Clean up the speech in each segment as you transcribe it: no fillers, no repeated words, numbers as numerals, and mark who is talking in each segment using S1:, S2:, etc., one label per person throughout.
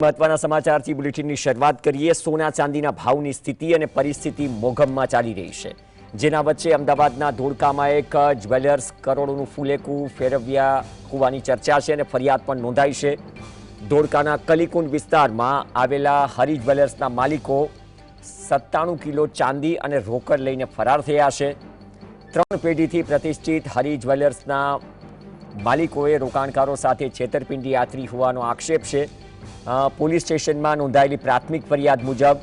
S1: મહત્વના સમાચારથી બુલેટિનની શરૂઆત કરીએ। સોના ચાંદીના ભાવની સ્થિતિ અને પરિસ્થિતિ મોઘમમાં ચાલી રહી છે, જેના વચ્ચે અમદાવાદના ધોળકામાં એક જ્વેલર્સ કરોડોનું ફૂલેકું ફેરવ્યા હોવાની ચર્ચા છે અને ફરિયાદ પણ નોંધાઈ છે। ધોળકાના કલીકુંડ વિસ્તારમાં આવેલા હરી જ્વેલર્સના માલિકો 97 કિલો ચાંદી અને રોકડ લઈને ફરાર થયા છે। 3 પેઢીથી પ્રતિષ્ઠિત હરી જ્વેલર્સના માલિકોએ રોકાણકારો સાથે છેતરપિંડી આચરી હોવાનો આક્ષેપ છે। પોલીસ સ્ટેશનમાં નોંધાયેલી પ્રાથમિક ફરિયાદ મુજબ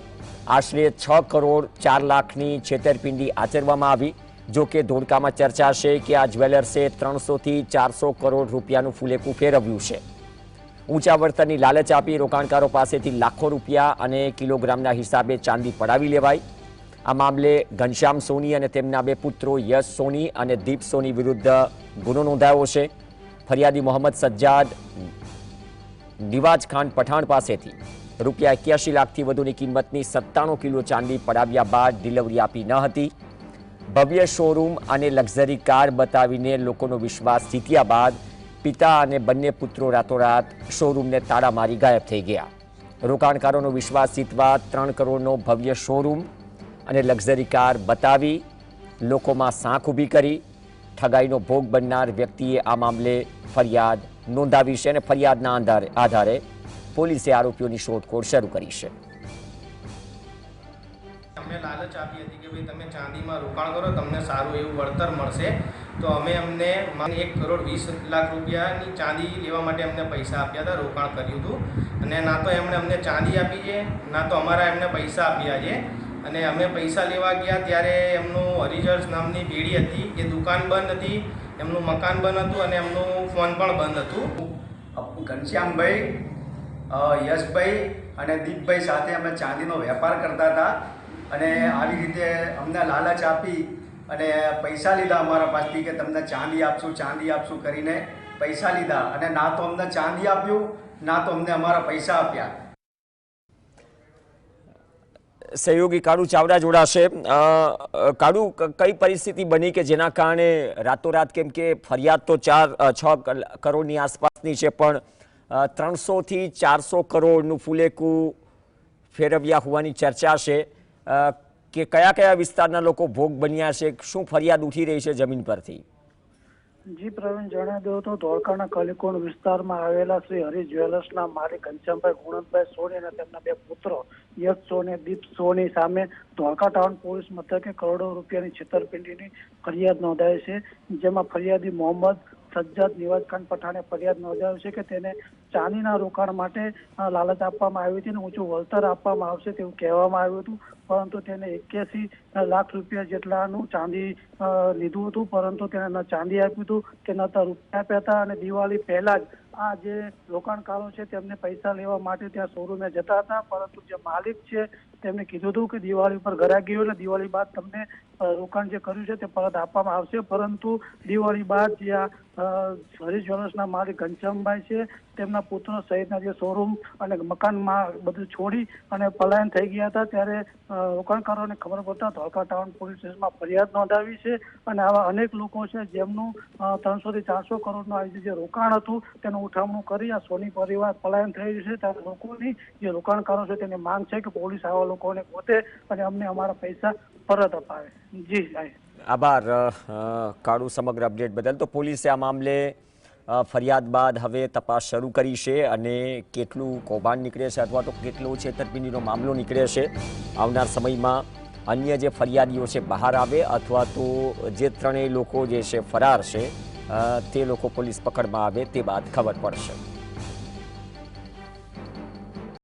S1: આશરે 6 કરોડ 4 લાખની છેતરપિંડી આચરવામાં આવી। જો કે ધોળકામાં ચર્ચા છે કે આ જ્વેલર્સે 300 થી 400 કરોડ રૂપિયાનું ફૂલેકું ફેરવ્યું છે। ઊંચા વળતરની લાલચ આપી રોકાણકારો પાસેથી લાખો રૂપિયા અને કિલોગ્રામના હિસાબે ચાંદી પડાવી લેવાઈ। આ મામલે ઘનશ્યામ સોની અને તેમના 2 પુત્રો યશ સોની અને દીપ સોની વિરુદ્ધ ગુનો નોંધાયો છે। ફરિયાદી મોહમ્મદ સજ્જાદ નિવાજ ખાન પઠાણ પાસેથી રૂપિયા 81 લાખથી વધુની કિંમતની 97 કિલો ચાંદી પડાવ્યા બાદ ડિલિવરી આપી ન હતી। ભવ્ય શોરૂમ અને લક્ઝરી કાર બતાવીને લોકોનો વિશ્વાસ જીત્યા બાદ પિતા અને બંને પુત્રો રાતોરાત શોરૂમને તાળા મારી ગાયબ થઈ ગયા। રોકાણકારોનો વિશ્વાસ જીતવા 3 કરોડનો ભવ્ય શોરૂમ અને લક્ઝરી કાર બતાવી લોકોમાં સાંખ ઊભી કરી। ઠગાઈનો ભોગ બનનાર વ્યક્તિએ આ મામલે ફરિયાદ નોંધાવી છે અને ફરિયાદના આધારે પોલીસે આરોપીઓની શોધખોળ શરૂ કરી છે।
S2: અમને લાલચ આપી હતી કે ભાઈ તમે ચાંદીમાં રોકાણ કરો, તમને સારું એવું વળતર મળશે। તો અમે અમને 1 કરોડ 20 લાખ રૂપિયાની ચાંદી લેવા માટે અમને પૈસા આપ્યા હતા, રોકાણ કર્યું હતું। અને ના તો એમણે અમને ચાંદી આપી છે, ના તો અમારા એમને પૈસા આપ્યા છે। અને અમે પૈસા લેવા ગયા ત્યારે એમનું હરિજર્સ નામની પેઢી હતી, એ દુકાન બંધ હતી, એમનું મકાન બંધ હતું અને એમનું ફોન પણ બંધ હતું।
S3: ઘનશ્યામભાઈ, યશભાઈ અને દીપભાઈ સાથે અમે ચાંદીનો વેપાર કરતા હતા અને આવી રીતે અમને લાલચ આપી અને પૈસા લીધા અમારા પાસેથી કે તમને ચાંદી આપશું કરીને પૈસા લીધા અને ના તો અમને ચાંદી આપ્યું, ના તો અમને અમારા પૈસા આપ્યા।
S1: સહયોગી કાળુ ચાવડા જોડાશે। કાળુ, કઈ પરિસ્થિતિ બની કે જેના કારણે રાતોરાત, કેમ કે ફરિયાદ તો 6 કરોડની આસપાસની છે, પણ 300 થી 400 કરોડનું ફૂલેકું ફેરવ્યા હોવાની ચર્ચા છે કે કયા વિસ્તારના લોકો ભોગ બન્યા છે? શું ફરિયાદ ઉઠી રહી છે જમીન પરથી?
S4: જી પ્રવીણ, જણાવી દઉં તો ધોળકાના કલીકુંડ વિસ્તારમાં આવેલા શ્રી હરી જ્વેલર્સના માલિક ઘનશ્યામભાઈ ગુણવંતભાઈ સોની અને તેમના 2 પુત્રો યશ સોની, દીપ સોની સામે ધોળકા ટાઉન પોલીસ મથકે કરોડો રૂપિયાની છેતરપિંડીની ફરિયાદ નોંધાઈ છે। જેમાં ફરિયાદી મોહમ્મદ સજ્જાદ નિવાજ ખાન પઠાણે ફરિયાદ નોંધાવી છે કે તેને ચાંદીના રોકાણ માટે લાલચ આપવામાં આવી હતી અને ઊંચું વળતર આપવામાં આવશે તેવું કહેવામાં આવ્યું હતું, પરંતુ તેને 81 લાખ રૂપિયા જેટલાનું ચાંદી લીધું હતું, પરંતુ તેને ન ચાંદી આપ્યું હતું કે ન તો રૂપિયા આપ્યા હતા। અને દિવાળી પહેલા જ આ જે રોકાણકારો છે તેમને પૈસા લેવા માટે ત્યાં શોરૂમે જતા હતા, પરંતુ જે માલિક છે તેમને કીધું હતું કે દિવાળી પર ઘરાકી ગયું એટલે દિવાળી બાદ તમને રોકાણ જે કર્યું છે તે પરત આપવામાં આવશે। પરંતુ દિવાળી બાદ જે હરી જ્વેલર્સના માલિક ઘનશ્યામભાઈ છે તેમના પુત્રો સહિતના જે શોરૂમ અને મકાનમાં બધું છોડી અને પલાયન થઈ ગયા હતા, ત્યારે રોકાણકારોને ખબર પડતા ધોળકા ટાઉન પોલીસ સ્ટેશનમાં ફરિયાદ નોંધાવી છે। અને આવા અનેક લોકો છે જેમનું 300 થી 400 કરોડનું જે રોકાણ હતું તેનું ઉઠામણું કરી આ સોની પરિવાર પલાયન થઈ રહ્યું છે। ત્યારે લોકોની જે રોકાણકારો છે તેની માંગ છે કે પોલીસ આવા લોકોને ગોતે અને અમને અમારા પૈસા પરત અપાવે। જી સાહેબ,
S1: આભાર કાળુ સમગ્ર અપડેટ બદલ। તો પોલીસે આ મામલે ફરિયાદ બાદ હવે તપાસ શરૂ કરી છે અને કેટલું કૌભાંડ નીકળે છે અથવા તો કેટલો છેતરપિંડીનો મામલો નીકળે છે, આવનાર સમયમાં અન્ય જે ફરિયાદીઓ છે બહાર આવે અથવા તો જે 3 લોકો જે છે ફરાર છે તે લોકો પોલીસ પકડમાં આવે તે બાદ ખબર પડશે।